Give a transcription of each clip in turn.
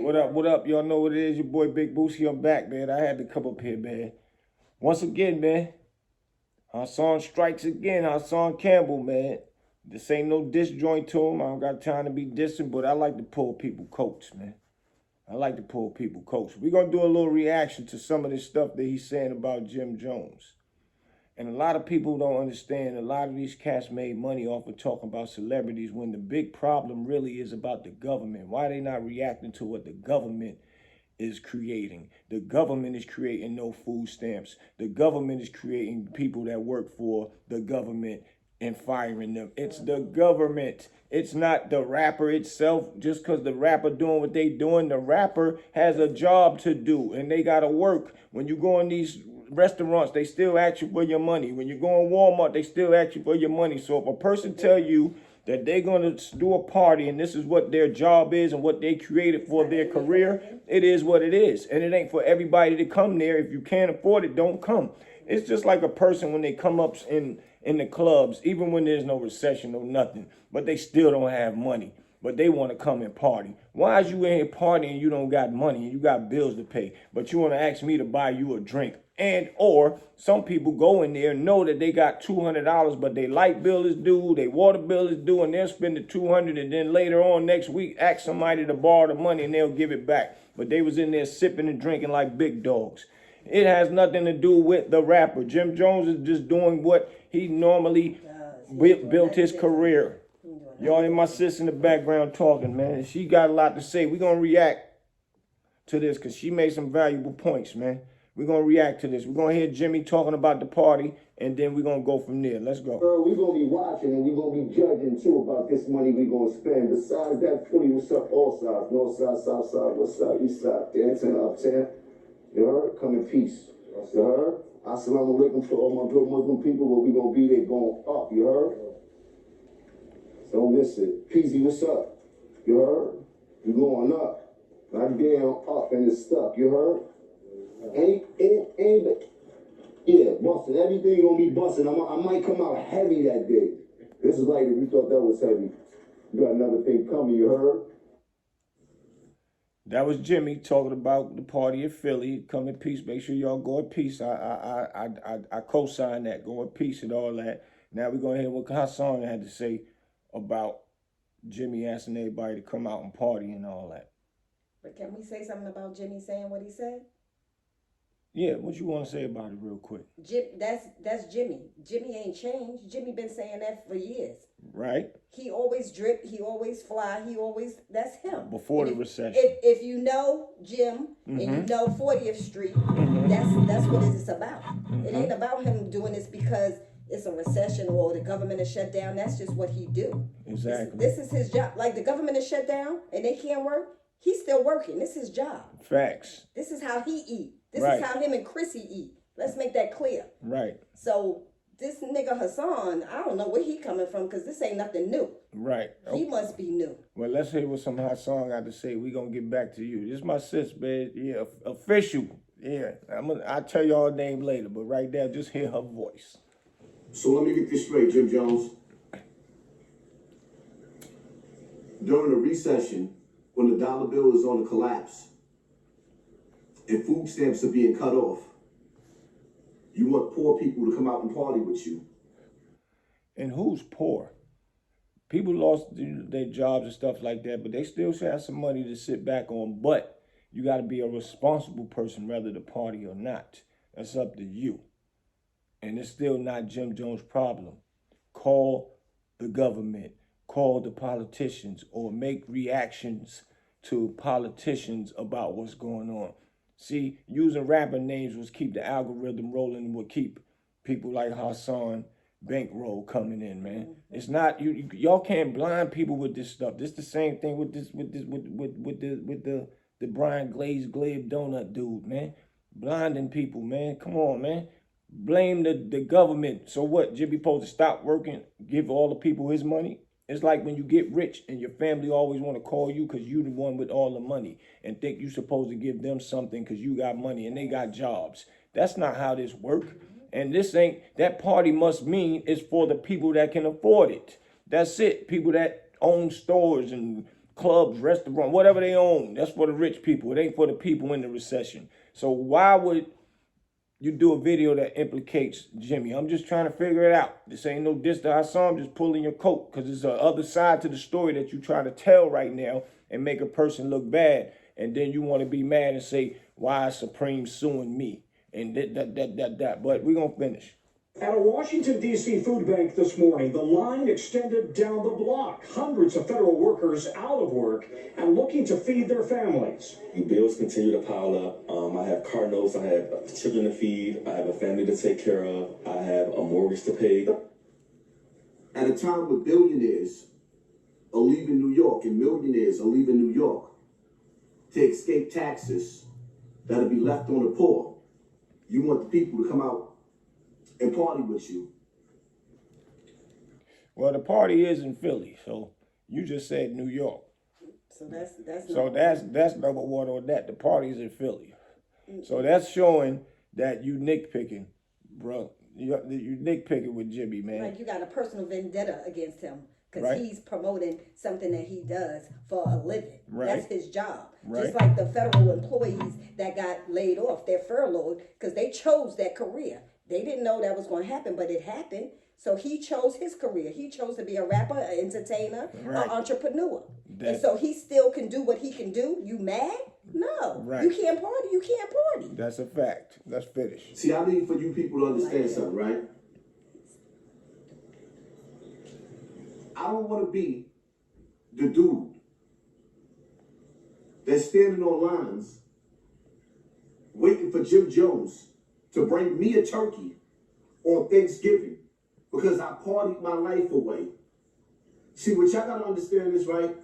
What up, what up? Y'all know what it is. Your boy Big Boosie. I'm back, man. I had to come up here, man. Once again, man. Hassan strikes again. Hassan Campbell, man. This ain't no diss joint to him. I don't got time to be dissing, but I like to pull people coats, man. I like to pull people coats. We're going to do a little reaction to some of this stuff that he's saying about Jim Jones. And a lot of people don't understand. A lot of these cats made money off of talking about celebrities when the big problem really is about the government. Why they not reacting to what the government is creating? The government is creating no food stamps. The government is creating people that work for the government and firing them. It's the government. It's not the rapper itself. Just because the rapper doing what they doing, the rapper has a job to do and they got to work. When you go in these restaurants, they still ask you for your money. When you go in Walmart, they still ask you for your money. So if a person tell you that they're going to do a party and this is what their job is and what they created for their career, it is what it is. And it ain't for everybody to come there. If you can't afford it, don't come. It's just like a person when they come up in the clubs, even when there's no recession or nothing, but they still don't have money, but they want to come and party. Why is you in here partying and you don't got money and you got bills to pay, but you want to ask me to buy you a drink? And or some people go in there, know that they got $200, but their light bill is due, their water bill is due, and they'll spend the $200, and then later on next week ask somebody to borrow the money and they'll give it back. But they was in there sipping and drinking like big dogs. It has nothing to do with the rapper. Jim Jones is just doing what he normally built his career. Y'all hear my sis in the background talking, man. She got a lot to say. We're going to react to this because she made some valuable points, man. We're going to react to this. We're going to hear Jimmy talking about the party, and then we're going to go from there. Let's go. We're going to be watching, and we're going to be judging, too, about this money we're going to spend. Besides that, fully, what's up, all sides, north side, south side, west side, east side, downtown, uptown. You heard? Come in peace. You heard? Assalamu alaikum for all my good Muslim people, but we're going to be there going up. You heard? Don't miss it. Peasy, what's up? You heard? We're going up. Not down, up, and it's stuck. You heard? Yeah, busting. Everything gonna be busting. I might come out heavy that day. This is like if you thought that was heavy. You got another thing coming, you heard? That was Jimmy talking about the party in Philly. Come in peace. Make sure y'all go in peace. I co-sign that. Go in peace and all that. Now we're gonna hear what Hassan had to say about Jimmy asking everybody to come out and party and all that. But can we say something about Jimmy saying what he said? Yeah, what you want to say about it real quick? That's Jimmy. Jimmy ain't changed. Jimmy been saying that for years. Right. He always drip. He always fly. That's him. Before the recession. If you know Jim and you know 40th Street, that's what it's about. It ain't about him doing this because it's a recession or the government is shut down. That's just what he do. Exactly. This is his job. Like the government is shut down and they can't work. He's still working. This is his job. Facts. This is how he eat. This right. is how him and Chrissy eat. Let's make that clear. Right. So this nigga Hassan, I don't know where he coming from because this ain't nothing new. Right. He must be new. Well, let's hear what some Hassan got to say. We gonna get back to you. This is my sis, man. Yeah, official. Yeah, I'll tell y'all her name later, but right there, just hear her voice. So let me get this straight, Jim Jones. During the recession, when the dollar bill is on the collapse and food stamps are being cut off, you want poor people to come out and party with you. And who's poor? People lost their jobs and stuff like that, but they still should have some money to sit back on. But you got to be a responsible person whether to party or not. That's up to you. And it's still not Jim Jones' problem. Call the government, call the politicians, or make reactions to politicians about what's going on. See, using rapper names would keep the algorithm rolling, would keep people like Hassan bankroll coming in, man. It's not y'all can't blind people with this stuff. This the same thing with the Brian Glazed donut dude, man. Blinding people, man. Come on, man. Blame the government. So what? Jimmy supposed to stop working, give all the people his money? It's like when you get rich and your family always want to call you because you the one with all the money and think you supposed to give them something because you got money and they got jobs. That's not how this work. And this ain't, that party must mean it's for the people that can afford it. That's it. People that own stores and clubs, restaurants, whatever they own. That's for the rich people. It ain't for the people in the recession. So why would you do a video that implicates Jimmy? I'm just trying to figure it out. This ain't no diss to Hassan. I'm just pulling your coat because there's the other side to the story that you try to tell right now and make a person look bad. And then you want to be mad and say, why is Supreme suing me? And that. But we're going to finish. At a Washington, D.C. food bank this morning, the line extended down the block. Hundreds of federal workers out of work and looking to feed their families. Bills continue to pile up. I have car notes. I have children to feed. I have a family to take care of. I have a mortgage to pay. At a time where billionaires are leaving New York and millionaires are leaving New York to escape taxes that'll be left on the poor, you want the people to come out and party with you. Well, the party is in Philly, so you just said New York. So that's So that's number one on that. The party's in Philly. So that's showing that you nitpicking, bro. You nitpicking with Jimmy, man. like you got a personal vendetta against him because Right. he's promoting something that he does for a living. Right. That's his job. Right. Just like the federal employees that got laid off, they're furloughed because they chose that career. They didn't know that was going to happen, but it happened. So he chose his career. He chose to be a rapper, an entertainer, Right. an entrepreneur. That- And so he still can do what he can do. You mad? No. Right. You can't party. You can't party. That's a fact. Let's finish. See, I need for you people to understand something, right? I don't want to be the dude that's standing on lines waiting for Jim Jones to bring me a turkey on Thanksgiving because I partied my life away. See, what y'all gotta understand is, right?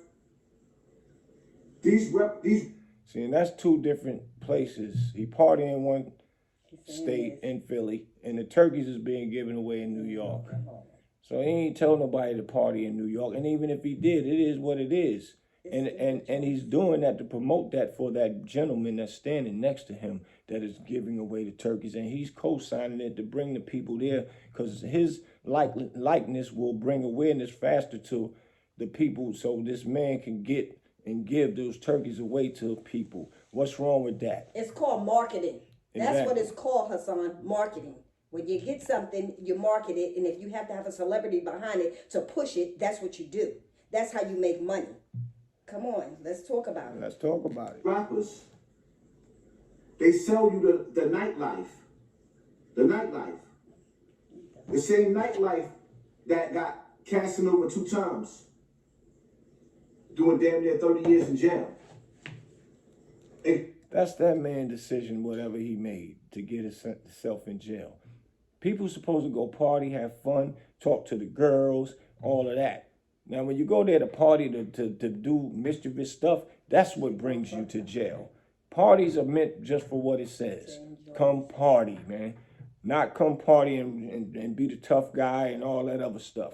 These See, and that's two different places. He party in one state in Philly, and the turkeys is being given away in New York. So he ain't tell nobody to party in New York. And even if he did, it is what it is. And he's doing that to promote that for that gentleman that's standing next to him that is giving away the turkeys. And he's co-signing it to bring the people there because his likeness will bring awareness faster to the people so this man can get and give those turkeys away to people. What's wrong with that? It's called marketing. That's what Exactly. it's called, Hassan, marketing. When you get something, you market it, and if you have to have a celebrity behind it to push it, that's what you do. That's how you make money. Come on, let's talk about it. Let's talk about it. rappers, they sell you the nightlife. The nightlife. The same nightlife that got Casanova 2 times, doing damn near 30 years in jail. And That's that man's decision, whatever he made, to get himself in jail. People supposed to go party, have fun, talk to the girls, all of that. Now, when you go there to party to do mischievous stuff, that's what brings you to jail. Parties are meant just for what it says. Come party, man. Not come party and be the tough guy and all that other stuff.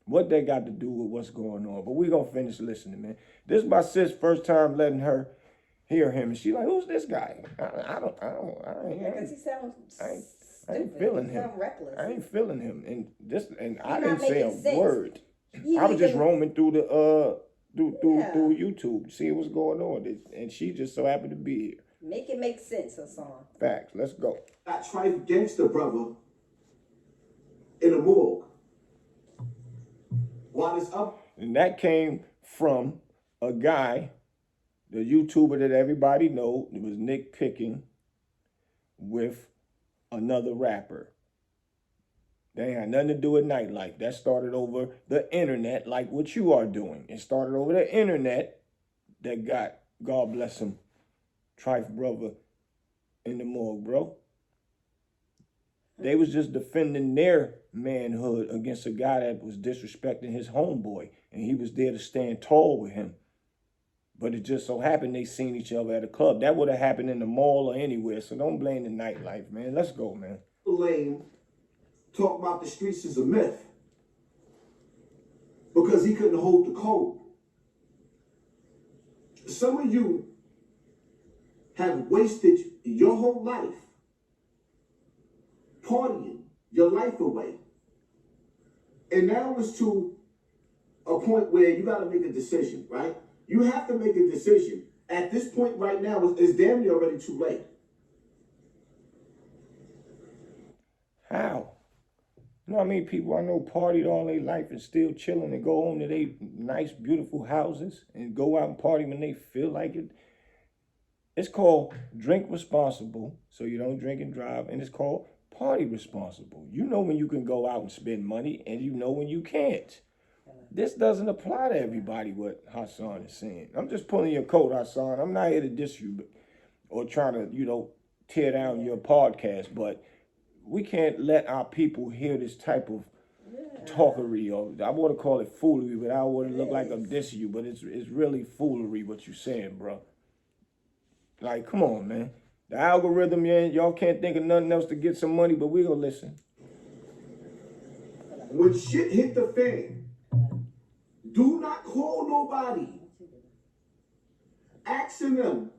What they got to do with what's going on. But we going to finish listening, man. This is my sis' first time letting her hear him. And she like, who's this guy? I Because he sounds ain't stupid. feeling He him. sounds reckless. I ain't feeling him. And I not didn't say a making sense. word. He I was just even- roaming through the through Yeah. YouTube to see what's going on. And she just so happened to be here. Make it make sense, Hassan. Facts. Let's go. got Trife Gangster Brother in the morgue. While it's up, And that came from a guy, the YouTuber that everybody know, it was Nick Picking with another rapper. They ain't had nothing to do with nightlife. That started over the internet, like what you are doing. It started over the internet that got, God bless him, Trife Brother in the morgue, bro. They was just defending their manhood against a guy that was disrespecting his homeboy, and he was there to stand tall with him. But it just so happened they seen each other at a club. That would have happened in the mall or anywhere, so don't blame the nightlife, man. Let's go, man. Lane talk about the streets is a myth because he couldn't hold the code. Some of you have wasted your whole life partying your life away. And now it's to a point where you got to make a decision, right? You have to make a decision. At this point right now, it's damn near already too late. How? You know what I mean? People I know partied all their life and still chilling and go home to their nice, beautiful houses and go out and party when they feel like it. It's called drink responsible, so you don't drink and drive, and it's called party responsible. You know when you can go out and spend money, and you know when you can't. This doesn't apply to everybody, what Hassan is saying. I'm just pulling your coat, Hassan. I'm not here to diss you or trying to, tear down your podcast, but we can't let our people hear this type of talkery, or I want to call it foolery, but I don't want to look like I'm dissing you, but it's really foolery what you're saying, bro. Like, come on, man. The algorithm, y'all can't think of nothing else to get some money, but we gonna listen. When shit hit the fan, do not call nobody. Asking them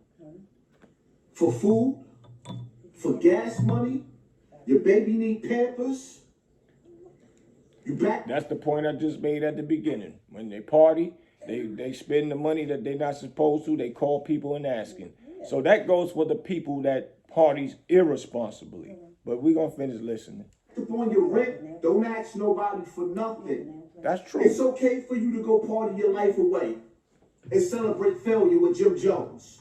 for food, for gas money, your baby need Pampers. You back? That's the point I just made at the beginning. When they party, they spend the money that they're not supposed to. They call people and asking. So that goes for the people that parties irresponsibly. But we're going to finish listening. On your rent, don't ask nobody for nothing. That's true. It's okay for you to go party your life away and celebrate failure with Jim Jones.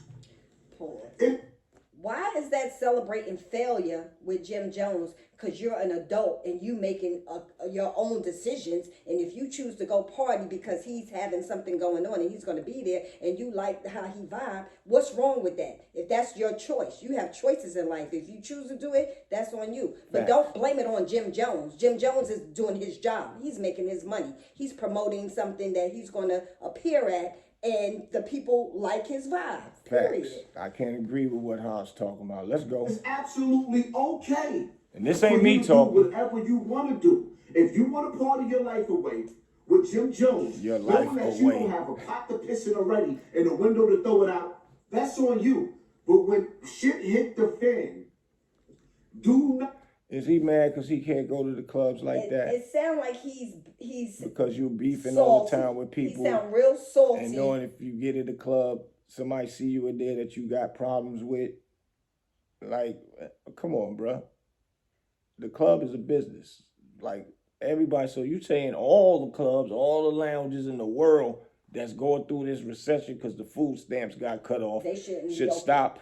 Why is that celebrating failure with Jim Jones? Because you're an adult and you making your own decisions. And if you choose to go party because he's having something going on and he's going to be there and you like how he vibe, what's wrong with that? If that's your choice, you have choices in life. If you choose to do it, that's on you. But don't blame it on Jim Jones. Jim Jones is doing his job. He's making his money. He's promoting something that he's going to appear at. And the people like his vibe. Period. Facts. I can't agree with what Hans talking about. Let's go. It's absolutely okay. And this ain't me talking. Do whatever you want to do. If you want to party your life away with Jim Jones, your life that away. You don't have a pot to piss in already and a window to throw it out, that's on you. But when shit hit the fan, do not. Is he mad because he can't go to the clubs like that? It sounds like he's because you beefing salty. all the time with people. He sound real salty. And knowing if you get in the club, somebody see you in there that you got problems with. Like, come on, bro. The club is a business. Like, everybody. So you saying all the clubs, all the lounges in the world that's going through this recession because the food stamps got cut off they shouldn't should be stop.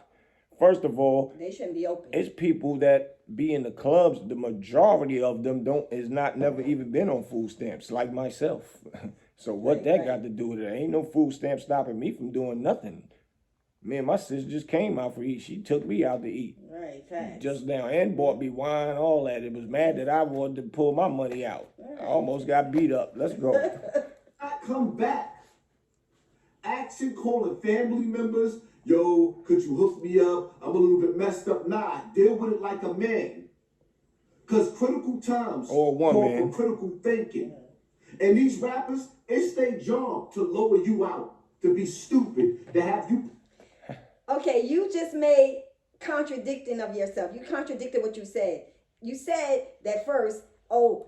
First of all, they shouldn't be open. It's people that be in the clubs. The majority of them never even been on food stamps, like myself. So what that got to do with it? Ain't no food stamp stopping me from doing nothing. Me and my sister just came out for eat. She took me out to eat. Right, facts. Just now, and bought me wine, all that. It was mad that I wanted to pull my money out. I almost got beat up. Let's go. I come back. Asking, calling family members. Yo, could you hook me up? I'm a little bit messed up. Nah, deal with it like a man. Because critical times or call woman for critical thinking. And these rappers, it's their job to lower you out, to be stupid, to have you. Okay, you just made contradicting of yourself. You contradicted what you said. You said that first,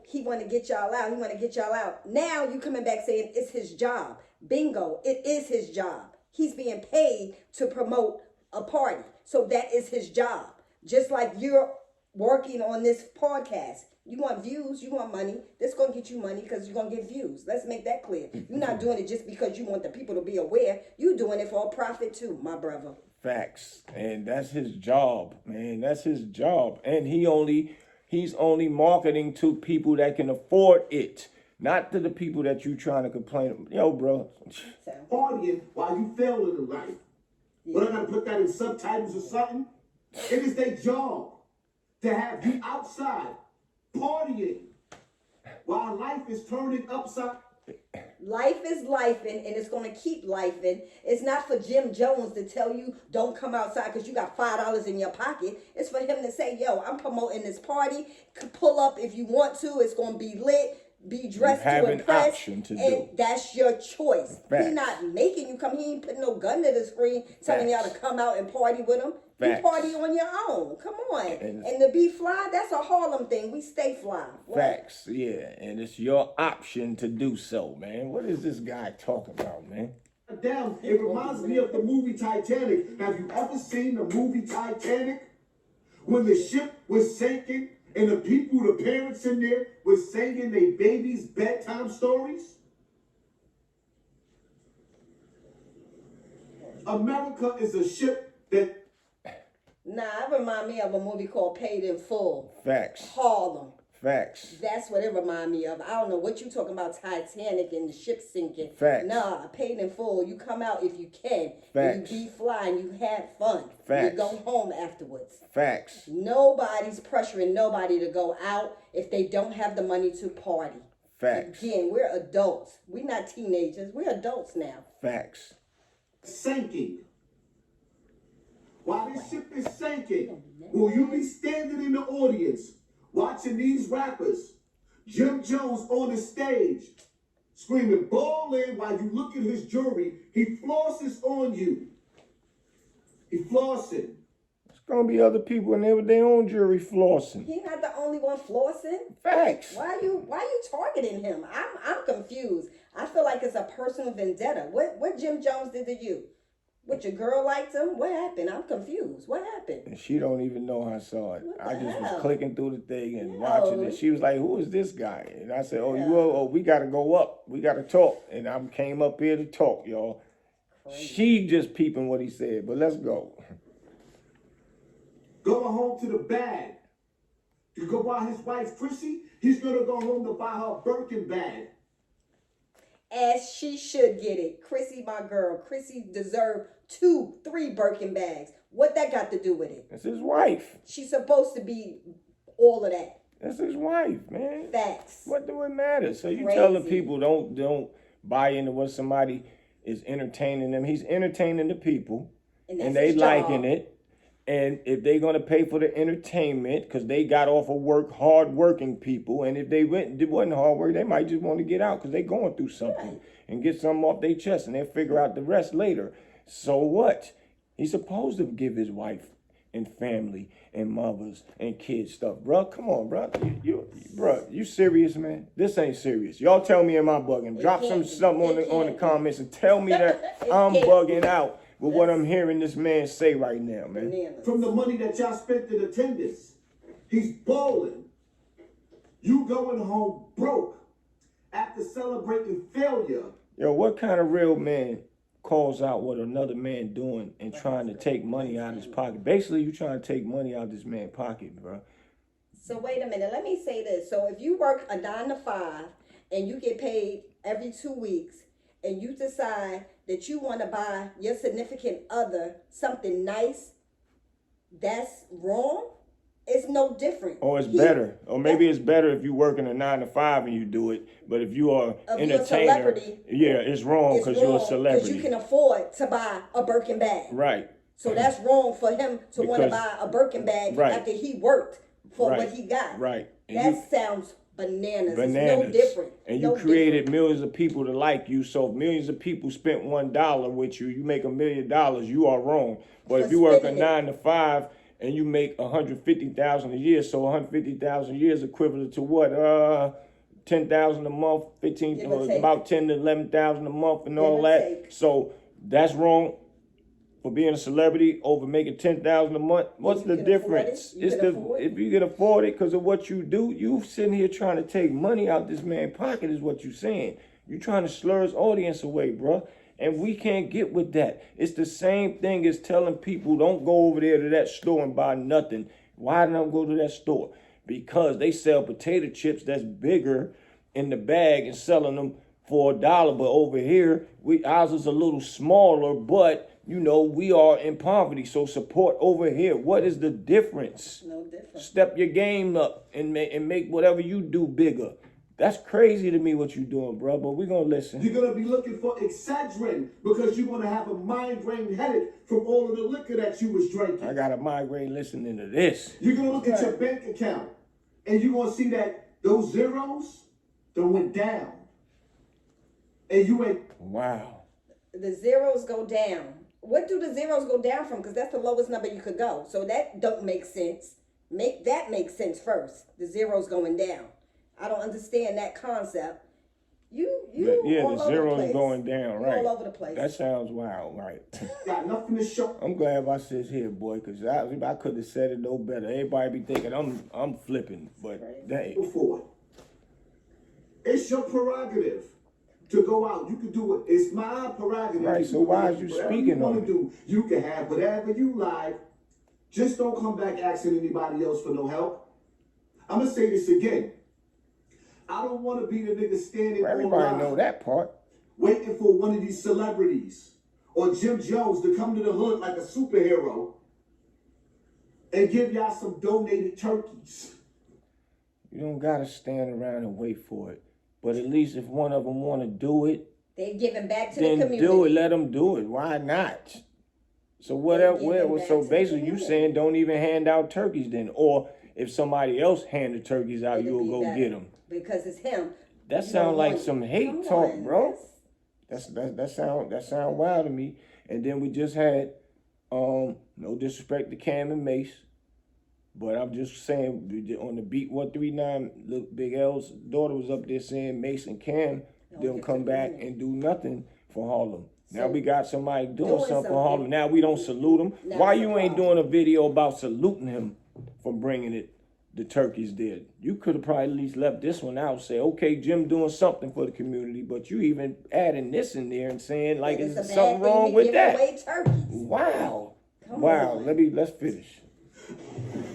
he want to get y'all out. He want to get y'all out. Now you coming back saying it's his job. Bingo, it is his job. He's being paid to promote a party. So that is his job. Just like you're working on this podcast. You want views, you want money. This going to get you money because you're going to get views. Let's make that clear. You're not doing it just because you want the people to be aware. You're doing it for a profit too, my brother. Facts. And that's his job, man. That's his job. And he's only marketing to people that can afford it. Not to the people that you trying to complain. Yo, bro. Partying while you failing in life. But I gotta put that in subtitles or something. It is their job to have you outside partying while life is turning upside. Life is lifing, and it's going to keep lifing. It's not for Jim Jones to tell you don't come outside because you got $5 in your pocket. It's for him to say, yo, I'm promoting this party. Pull up if you want to. It's going to be lit. Be dressed to impress, option to and do. That's your choice. Facts. He's not making you come. He ain't putting no gun to the screen telling y'all to come out and party with him. Facts. You party on your own. Come on. And to be fly, that's a Harlem thing. We stay fly. What? Facts, yeah. And it's your option to do so, man. What is this guy talking about, man? down. It reminds me of the movie Titanic. Have you ever seen the movie Titanic? When the ship was sinking and the people, the parents in there, was singing their babies' bedtime stories? America is a ship that... Nah, it remind me of a movie called Paid in Full. Facts. Harlem. Facts. That's what it remind me of. I don't know what you talking about, Titanic and the ship sinking. Facts. Nah, Paid in Full. You come out if you can. Facts. You be flying. You have fun. Facts. You go home afterwards. Facts. Nobody's pressuring nobody to go out if they don't have the money to party. Facts. Again, we're adults. We're not teenagers. We're adults now. Facts. Sinking. While this ship is sinking, will you be standing in the audience watching these rappers, Jim Jones on the stage, screaming ball in while you look at his jewelry? He flosses on you. He flossing. There's gonna be other people in there with their own jewelry flossing. He's not the only one flossing. Facts. Why you targeting him? I'm confused. I feel like it's a personal vendetta. What Jim Jones did to you? What, your girl liked him? What happened? I'm confused. What happened? And she don't even know I saw it. What the I just hell? was clicking through the thing and No. watching it. She was like, "Who is this guy?" And I said, "Oh, Yeah. we gotta go up. We gotta talk." And I came up here to talk, y'all. She just peeping what he said, but let's go. Going home to the bag. To go buy his wife Chrissy, he's gonna go home to buy her Birkin bag. As she should get it. Chrissy, my girl. Chrissy deserved 2, 3 Birkin bags. What that got to do with it? That's his wife. She's supposed to be all of that. That's his wife, man. Facts. What do it matter? So you Crazy. telling people don't buy into what somebody is entertaining them. He's entertaining the people, And and that's they his liking job. it. And if they're gonna pay for the entertainment, because they got off of work, hard-working people, and if they it wasn't hard work, they might just want to get out because they're going through something Right. and get something off their chest, and they'll figure out the rest later. So what? He's supposed to give his wife and family and mothers and kids stuff, bro. Come on, bro. You serious, man? This ain't serious. Y'all tell me am I bugging? Drop can't be. something on It the can't be. comments and tell me that It I'm can't bugging be. out with what I'm hearing this man say right now, man. Bananas. From the money that y'all spent in attendance. He's balling. You going home broke after celebrating failure. Yo, what kind of real man calls out what another man doing and trying to take money out of his pocket? Basically, you trying to take money out of this man's pocket, bro. So wait a minute. Let me say this. So if you work a 9 to 5 and you get paid every 2 weeks and you decide that you want to buy your significant other something nice, that's wrong? It's no different. Or it's better. Or maybe it's better if you working a 9 to 5 and you do it. But if you are If you're a entertainer, celebrity, yeah, it's wrong It's because you're a wrong celebrity. you can afford to buy a Birkin bag. Right. So that's wrong for him to want to Because- buy a Birkin bag Right. after he worked for Right. what he got. Right. And That you- sounds bananas. Bananas. It's no different. And you No created different. millions of people to like you. So if millions of people spent $1 with you, you make $1 million, you are wrong. But For if you work a spending it. 9 to 5 and you make 150,000 a year, so 150,000 a year is equivalent to what? 10,000 a month, 15, Give or take. about 10 to 11,000 a month and Give all or that. take. So that's wrong for being a celebrity over making 10,000 a month. What's you the can afford it, difference? you It's can the afford it. if you can afford it because of what you do, you sitting here trying to take money out this man's pocket is what you saying. You trying to slur his audience away, bro. And we can't get with that. It's the same thing as telling people don't go over there to that store and buy nothing. Why don't go to that store? Because they sell potato chips that's bigger in the bag and selling them for $1. But over here, ours is a little smaller, but you know, we are in poverty. So support over here. What is the difference? No different. Step your game up and make whatever you do bigger. That's crazy to me what you doing, bro, but we're going to listen. You're going to be looking for Excedrin because you're going to have a migraine headache from all of the liquor that you was drinking. I got a migraine listening to this. You're going to look at your bank account and you're going to see that those zeros done went down. And you ain't... Wow. The zeros go down. What do the zeros go down from? Because that's the lowest number you could go. So that don't make sense. Make that make sense first. The zeros going down. I don't understand that concept. Yeah, all the over zero's place. going down, You right? all over the place. That sounds wild, right? Got nothing to show. I'm glad I sit here, boy, because I could have said it no better. Everybody be thinking I'm flipping, but dang. Before. It's your prerogative to go out. You can do it. It's my prerogative. Right, so why is you whatever speaking you on want it? to do, you can have whatever you like. Just don't come back asking anybody else for no help. I'm going to say this again. I don't want to be the nigga standing Everybody online know that part. waiting for one of these celebrities or Jim Jones to come to the hood like a superhero and give y'all some donated turkeys. You don't gotta stand around and wait for it. But at least if one of them want to do it, They giving back to then the community. do it. Let them do it. Why not? So whatever. giving back So to the basically, you community. saying don't even hand out turkeys then, or if somebody else hand the turkeys out, It'll you'll be go better. get them. Because it's him. That You sound don't like want- some hate come talk, on, bro. that's- That sound wild to me. And then we just had no disrespect to Cam and Mace, but I'm just saying on the beat 139, look, Big L's daughter was up there saying Mace and Cam don't get come to back do it. and do nothing for Harlem. Now So, we got somebody doing doing something for something. Harlem. Now we don't salute him. Now Why it's a you ain't problem. doing a video about saluting him for bringing it? The turkeys did. You could have probably at least left this one out. Say, okay, Jim doing something for the community, but you even adding this in there and saying like, It's is a bad something thing wrong to with give that? away turkeys. Wow. Come Wow. on. Let's finish.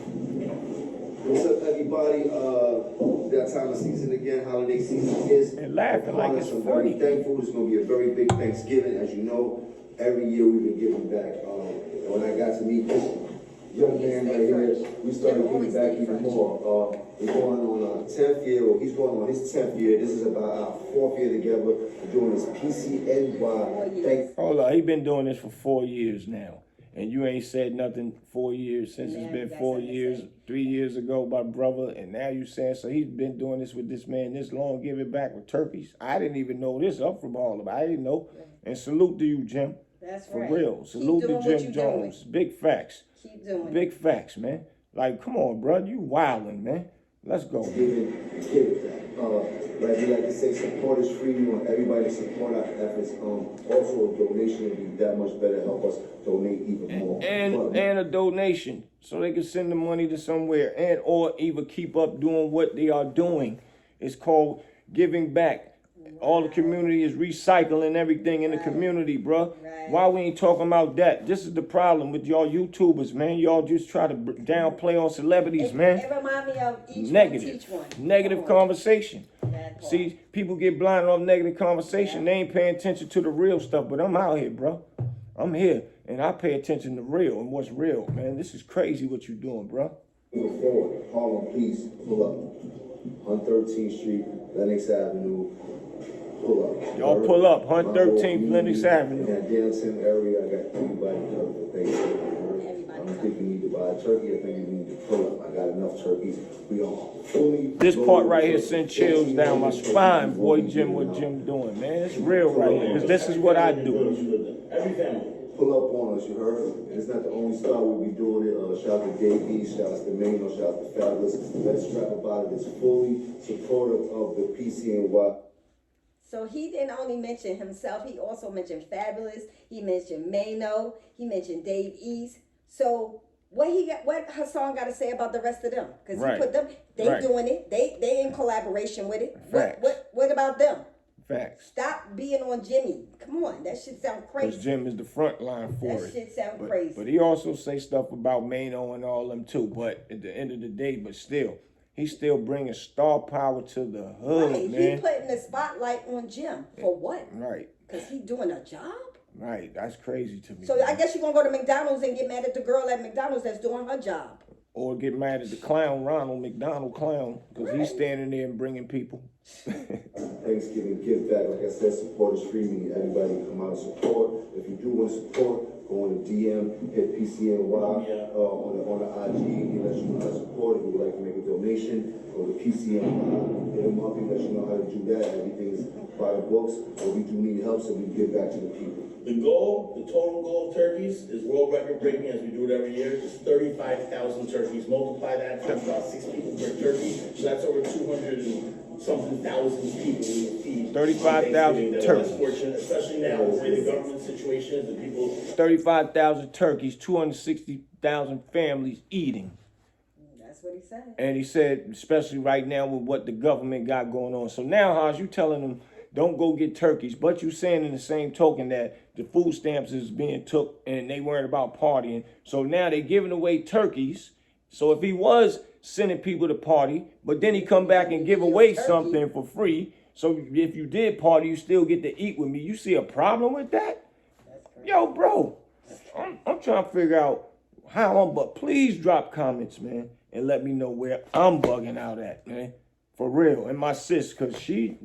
What's up, everybody? That time of season again, holiday season is. And laughing like it's I'm funny. very thankful. It's going to be a very big Thanksgiving. As you know, every year we've been giving back. And when I got to meet this young man right here, we started giving back even more. We're going on our 10th year, or he's going on his 10th year. This is about our 4th year together. We're doing this PCNY. Thank Hold on. He been doing this for 4 years now. And you ain't said nothing 4 years since Now it's you been got 4 something to years, say. 3 years ago, my brother, and now you saying, so he's been doing this with this man this long, give it back with turkeys. I didn't even know this up from all of it. I didn't know. And salute to you, Jim. That's For right. real. Keep Salute to doing what Jim you Jones. Big facts. Keep doing Big it. facts, man. Like, come on, bro. You wildin', man. Let's go. Give it back. Like we like to say, support is free. We want everybody to support our efforts. Also, a donation would be that much better. Help us donate even more. And a donation so they can send the money to somewhere and or even keep up doing what they are doing. It's called giving back. All the community is recycling everything in the community, bro. Right. Why we ain't talking about that? This is the problem with y'all YouTubers, man. Y'all just try to downplay on celebrities, man. It remind me of each Negative. one, teach one. Negative Come on. conversation. That part. See, people get blinded off negative conversation. They ain't paying attention to the real stuff, but I'm out here, bro. I'm here, and I pay attention to real and what's real, man. This is crazy what you doing, bro. Moving forward, Harlem, please pull up on 13th Street, Lenox Avenue. Pull up. Y'all pull up, 113th Lenox Avenue. In that downtown area, I got everybody covered for Thanksgiving. I don't think we need to buy a turkey. I think we need to pull up. I got enough turkeys. We are fully. This part right here send chills down my spine, boy. Jim, what Jim doing, man? It's real right here, because this is what I do. Every family. Pull up on us, you heard? And it's not the only star we'll be doing it. Shout out to Dave shout out to Mano, shout out to Fabulous. Let's rap about it. It's fully supportive of the PCNY. So he didn't only mention himself, he also mentioned Fabulous, he mentioned Mano, he mentioned Dave East. So what Hassan got to say about the rest of them? Because Right. he put them, they Right. doing it, they in collaboration with it. Facts. What about them? Facts. Stop being on Jimmy. Come on, that shit sound Because crazy. Jim is the front line for That it. shit sound But- crazy. But he also say stuff about Mano and all them too. But at the end of the day, but still, he's still bringing star power to the hood, Right, he man. putting the spotlight on Jim. For what? Right, Because he doing a job? right. That's crazy to me. So man. I guess you're going to go to McDonald's and get mad at the girl at McDonald's that's doing her job. Or get mad at the clown, Ronald McDonald clown, because he's Right. standing there and bringing people. Thanksgiving give back. Like I said, support is free. We need everybody to come out and support. If you do want to support, go on the DM, hit PCNY on the IG. He lets you know how to support. If you would like to make a donation, go to PCNY, hit him up. He lets you know how to do that. Everything is by the books. But we do need help, so we give back to the people. The goal, the total goal of turkeys is world record breaking, as we do it every year. It's 35,000 turkeys. Multiply that times about 6 people per turkey. So that's over 200 something thousands of people we feed. 35,000 that are turkeys. less fortunate, especially now, the way the government situation is, and people. 35,000 turkeys, 260,000 families eating. That's what he said. And he said, especially right now with what the government got going on. So now, Haas, you telling them don't go get turkeys, but you saying in the same token that the food stamps is being took and they weren't about partying. So now they giving away turkeys. So if he was sending people to party, but then he come back and give away something for free. So if you did party, you still get to eat with me. You see a problem with that? Yo, bro, I'm trying to figure out how but please drop comments, man, and let me know where I'm bugging out at, man. For real. And my sis, cause she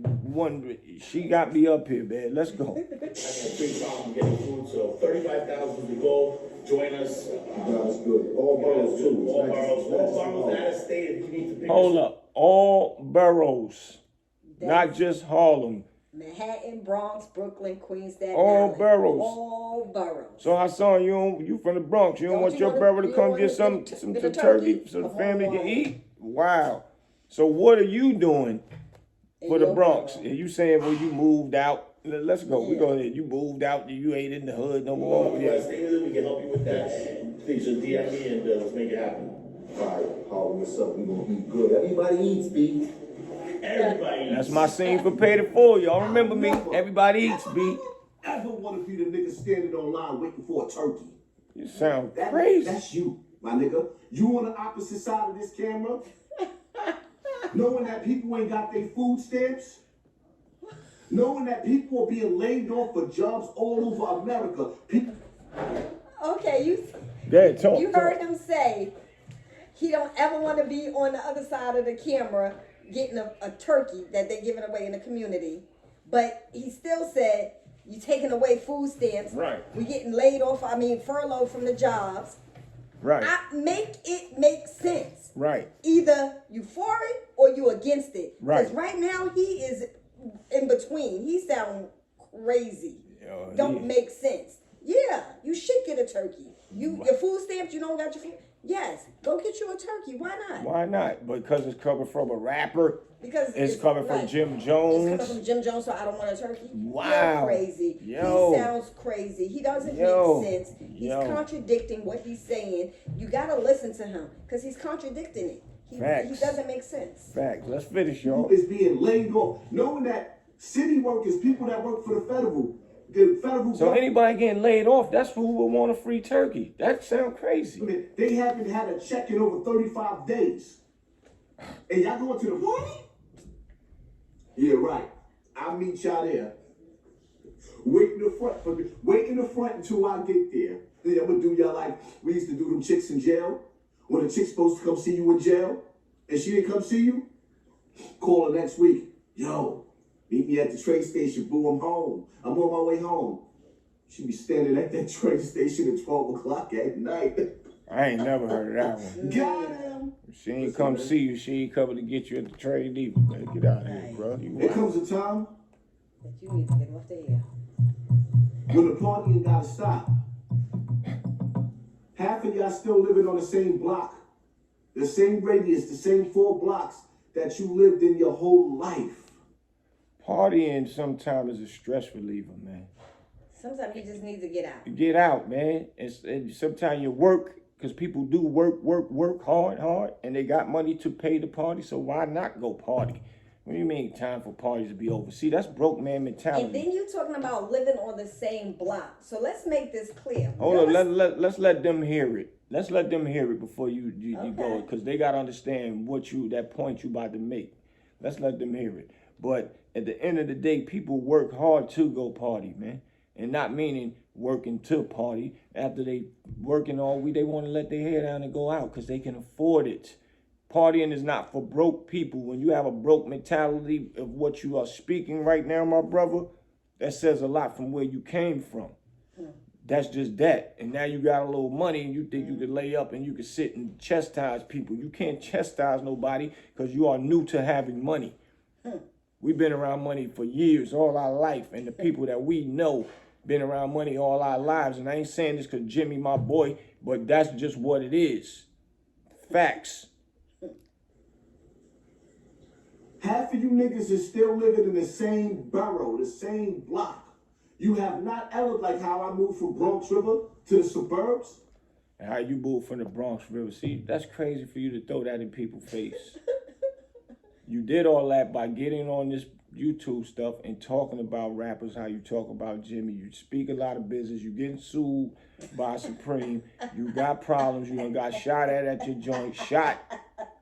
got me up here, man. Let's go. I had a big problem getting food, so 35,000 is the goal. Join us. That's good. All boroughs too. All boroughs out of state. If you need to pick Hold up. All boroughs, not just Harlem. Manhattan, Bronx, Brooklyn, Queens, Staten All Island. boroughs. All boroughs. So Hassan, you from the Bronx. You don't want your brother to come get some turkey so the family can eat? Wow. So what are you doing for the Bronx? And you saying, well, you moved out. Let's go. We go ahead. You moved out. You ain't in the hood no more. Yeah. Stay with it. We can help you with that. Please just DM me and let's make it happen. All right, Harlem, what's up? We gonna eat good. Everybody eats, B. Everybody. That's my scene for Paid It Forward. Y'all remember me? Everybody eats, B. I don't want to be the nigga standing online waiting for a turkey. You sound crazy. That's you, my nigga. You on the opposite side of this camera, knowing that people ain't got their food stamps, knowing that people are being laid off for jobs all over America. People. Okay, you heard him say he don't ever want to be on the other side of the camera getting a turkey that they're giving away in the community. But he still said, you taking away food stamps. Right. We getting laid off, furloughed from the jobs. Right. Make it make sense. Right. Either you for it or you against it. Right. Because right now he is in between. He sound crazy. Don't make sense. Yeah, you should get a turkey. Your food stamps, you don't got your food. Yes, go get you a turkey. Why not? Why not? Because it's coming from a rapper. Because it's coming from Jim Jones. It's coming from Jim Jones, so I don't want a turkey. Wow. You're crazy. Yo. He sounds crazy. He doesn't make sense. He's contradicting what he's saying. You gotta listen to him because he's contradicting it. He doesn't make sense. Facts. Let's finish, y'all. Is being laid off, knowing that city workers, people that work for the federal so anybody getting laid off, that's who would want a free turkey. That sounds crazy. I mean, they haven't had a check in over 35 days. And y'all going to the party? Yeah, right. I'll meet y'all there. Wait in the front until I get there. Then I'm gonna do y'all like we used to do them chicks in jail. When the chick's supposed to come see you in jail and she didn't come see you, call her next week. Yo, meet me at the train station, boo, I'm home. I'm on my way home. She be standing at that train station at 12 o'clock at night. I ain't never heard of that one. Got him. She ain't come see you. She ain't coming to get you at the train either. Man, get out of here, bro. There comes a time that you need to get off the air. When the party ain't gotta stop. Half of y'all still living on the same block, the same radius, the same 4 blocks that you lived in your whole life. Partying sometimes is a stress reliever, man. Sometimes you just need to get out. Get out, man. And sometimes you work, because people do work hard, and they got money to pay the party, so why not go party? What do you mean time for parties to be over? See, that's broke man mentality. And then you're talking about living on the same block. So let's make this clear. Hold on, let's let them hear it. Let's let them hear it before you go, because they got to understand that point you about to make. Let's let them hear it. But at the end of the day, people work hard to go party, man. And not meaning working to party. After they working all week, they want to let their hair down and go out because they can afford it. Partying is not for broke people. When you have a broke mentality of what you are speaking right now, my brother, that says a lot from where you came from. That's just that. And now you got a little money and you think you could lay up and you can sit and chastise people. You can't chastise nobody because you are new to having money. We've been around money for years, all our life. And the people that we know been around money all our lives. And I ain't saying this because Jimmy, my boy, but that's just what it is. Facts. Half of you niggas is still living in the same borough, the same block. You have not elevated like how I moved from Bronx River to the suburbs. And how you moved from the Bronx River. See, that's crazy for you to throw that in people's face. You did all that by getting on this YouTube stuff and talking about rappers, how you talk about Jimmy. You speak a lot of business. You getting sued by Supreme. You got problems. You done got shot at your joint, shot,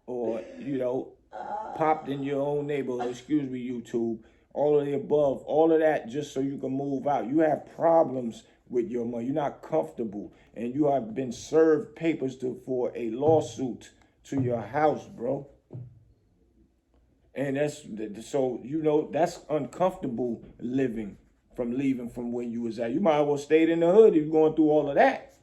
or, you know, popped in your own neighborhood. Excuse me, YouTube. All of the above. All of that just so you can move out. You have problems with your money. You're not comfortable. And you have been served papers for a lawsuit to your house, bro. And that's, so, you know, that's uncomfortable living from leaving from where you was at. You might as well stayed in the hood if you're going through all of that.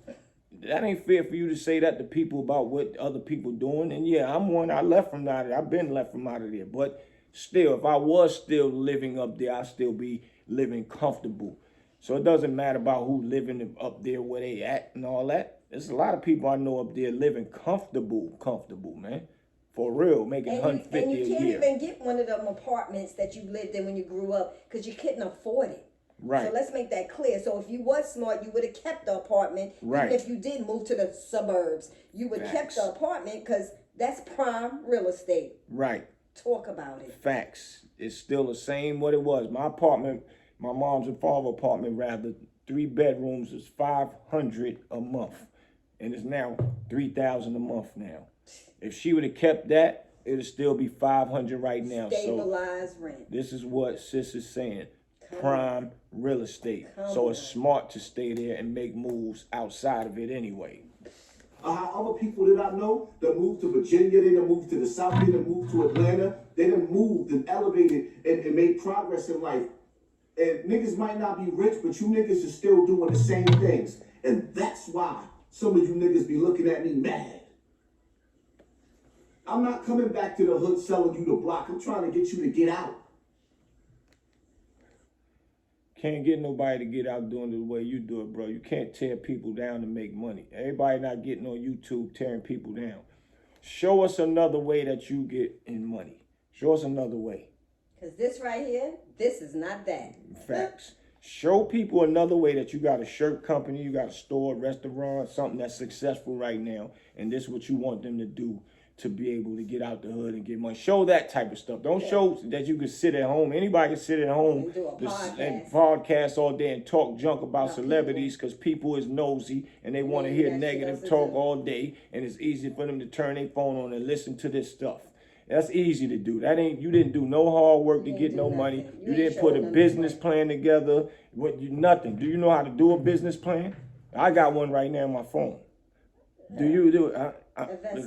That ain't fair for you to say that to people about what other people doing. And yeah, I'm one, I left from out of there. I've been left from out of there. But still, if I was still living up there, I'd still be living comfortable. So it doesn't matter about who living up there where they at and all that. There's a lot of people I know up there living comfortable, man. For real, making $150 a year. And you can't even get one of them apartments that you lived in when you grew up because you couldn't afford it. Right. So let's make that clear. So if you was smart, you would have kept the apartment. Right. Even if you did move to the suburbs, you would have kept the apartment because that's prime real estate. Right. Talk about it. Facts. It's still the same what it was. My apartment, my mom's and father's apartment rather, 3 bedrooms is $500 a month. And it's now $3,000 a month now. If she would have kept that, it would still be $500 right now. Stabilized rent. This is what sis is saying. Prime real estate. So it's smart to stay there and make moves outside of it anyway. Other people that I know that moved to Virginia, they done moved to the South, they done moved to Atlanta, they done moved and elevated and made progress in life. And niggas might not be rich, but you niggas are still doing the same things. And that's why some of you niggas be looking at me mad. I'm not coming back to the hood selling you the block. I'm trying to get you to get out. Can't get nobody to get out doing it the way you do it, bro. You can't tear people down to make money. Everybody not getting on YouTube tearing people down. Show us another way that you get in money. Show us another way. Because this right here, this is not that. Facts. Show people another way that you got a shirt company, you got a store, restaurant, something that's successful right now, and this is what you want them to do to be able to get out the hood and get money. Show that type of stuff. Don't show that you can sit at home. Anybody can sit at home and podcast all day and talk junk about celebrities because people is nosy and they want to hear negative talk all day, and it's easy for them to turn their phone on and listen to this stuff. That's easy to do. That ain't, you didn't do no hard work to get no money. You didn't put a business plan together. Nothing. Do you know how to do a business plan? I got one right now on my phone. Do you do it?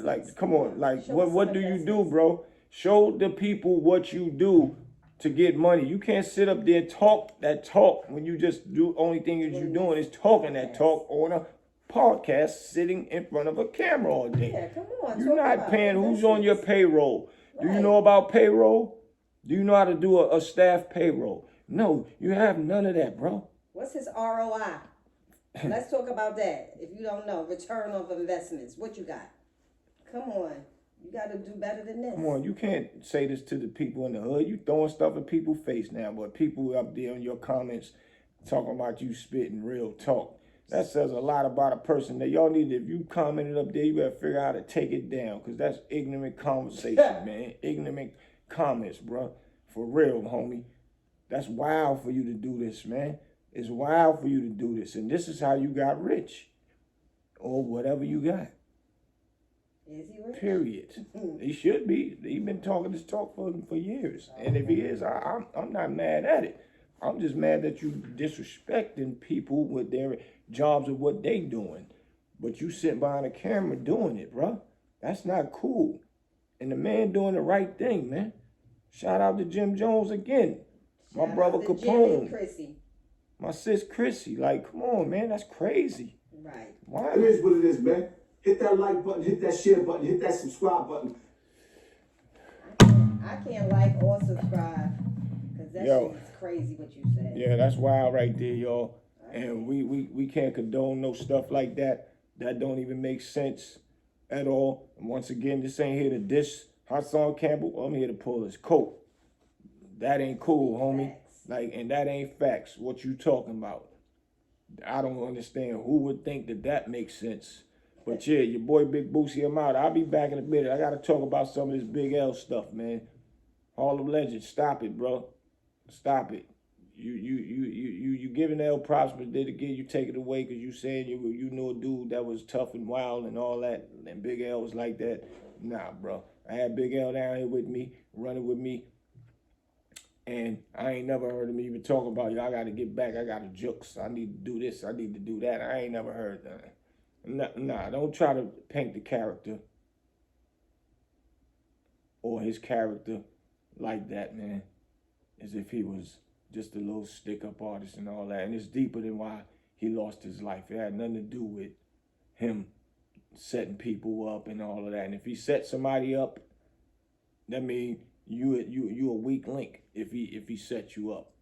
Like, come on, like, what do you do, bro? Show the people what you do to get money. You can't sit up there and talk that talk when you just do, only thing that you're doing is talking that talk on a podcast, sitting in front of a camera all day. Yeah, come on. You're not paying, who's on your payroll? Do you know about payroll? Do you know how to do a staff payroll? No, you have none of that, bro. What's his ROI? Let's talk about that. If you don't know, return of investments. What you got? Come on. You got to do better than this. Come on, you can't say this to the people in the hood. You throwing stuff in people's face now, but people up there in your comments talking about you spitting real talk. That says a lot about a person. That y'all need to, if you commented up there, you gotta figure out how to take it down, because that's ignorant conversation, man. Ignorant comments, bro. For real, homie. That's wild for you to do this, man. It's wild for you to do this. And this is how you got rich. Or whatever you got. Is he rich? Period. He should be. He's been talking this talk for years. And if he is, I'm not mad at it. I'm just mad that you disrespecting people with their jobs of what they doing. But you sitting behind a camera doing it, bro. That's not cool. And the man doing the right thing, man. Shout out to Jim Jones again. My brother Capone. My sis Chrissy. Like, come on, man. That's crazy. Right. Why? It is what it is, man. Hit that like button, hit that share button, hit that subscribe button. I can't like or subscribe. Because that shit is crazy what you said. Yeah, that's wild right there, y'all. And we can't condone no stuff like that. That don't even make sense at all. And once again, this ain't here to diss Hassan Campbell. I'm here to pull his coat. That ain't cool, homie. Facts. Like, and that ain't facts. What you talking about? I don't understand who would think that makes sense. But yeah, your boy Big Boosie, I'm out. I'll be back in a minute. I gotta talk about some of this Big L stuff, man. Harlem Legend, stop it, bro. Stop it. You giving L props, but then again you take it away because you saying you knew a dude that was tough and wild and all that, and Big L was like that. Nah, bro. I had Big L down here with me, running with me. And I ain't never heard him even talk about, I got to get back. I got to jokes. I need to do this. I need to do that. I ain't never heard that. Nah, don't try to paint the character or his character like that, man. As if he was just a little stick-up artist and all that. And it's deeper than why he lost his life. It had nothing to do with him setting people up and all of that. And if he set somebody up, that means you a weak link if he set you up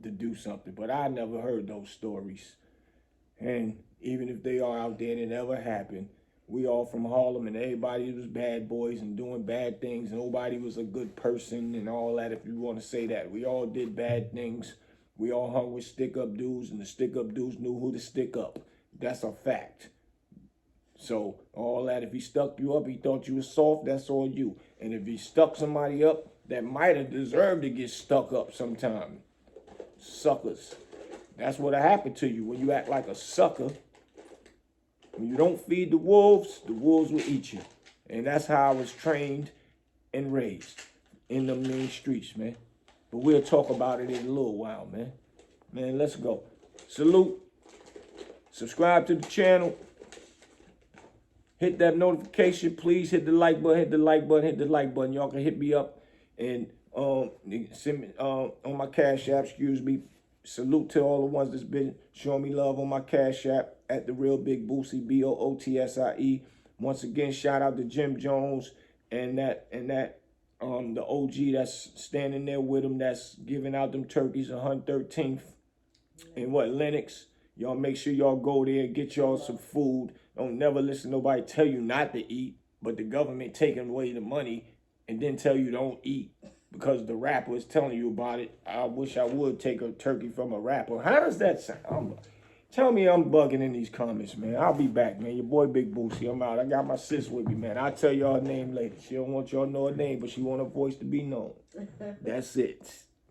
to do something. But I never heard those stories. And even if they are out there and it never happened, we all from Harlem and everybody was bad boys and doing bad things. Nobody was a good person and all that, if you want to say that. We all did bad things. We all hung with stick-up dudes, and the stick-up dudes knew who to stick up. That's a fact. So all that, if he stuck you up, he thought you was soft, that's all you. And if he stuck somebody up that might have deserved to get stuck up sometime, suckers. That's what happened to you when you act like a sucker. When you don't feed the wolves will eat you. And that's how I was trained and raised in the mean streets, man. But we'll talk about it in a little while, man. Man, let's go. Salute. Subscribe to the channel. Hit that notification, please. Hit the like button, hit the like button, hit the like button. Y'all can hit me up and send me on my Cash App, excuse me. Salute to all the ones that's been showing me love on my Cash App at the Real Big Boosie, BOOTSIE. Once again, shout out to Jim Jones and the OG that's standing there with him, that's giving out them turkeys, 113th and Lennox. Y'all make sure y'all go there and get y'all some food. Don't never listen to nobody tell you not to eat, but the government taking away the money and then tell you don't eat because the rapper is telling you about it. I wish I would take a turkey from a rapper. How does that sound? Tell me I'm bugging in these comments, man. I'll be back, man. Your boy Big Boosie. I'm out. I got my sis with me, man. I'll tell y'all her name later. She don't want y'all to know her name, but she want her voice to be known. That's it.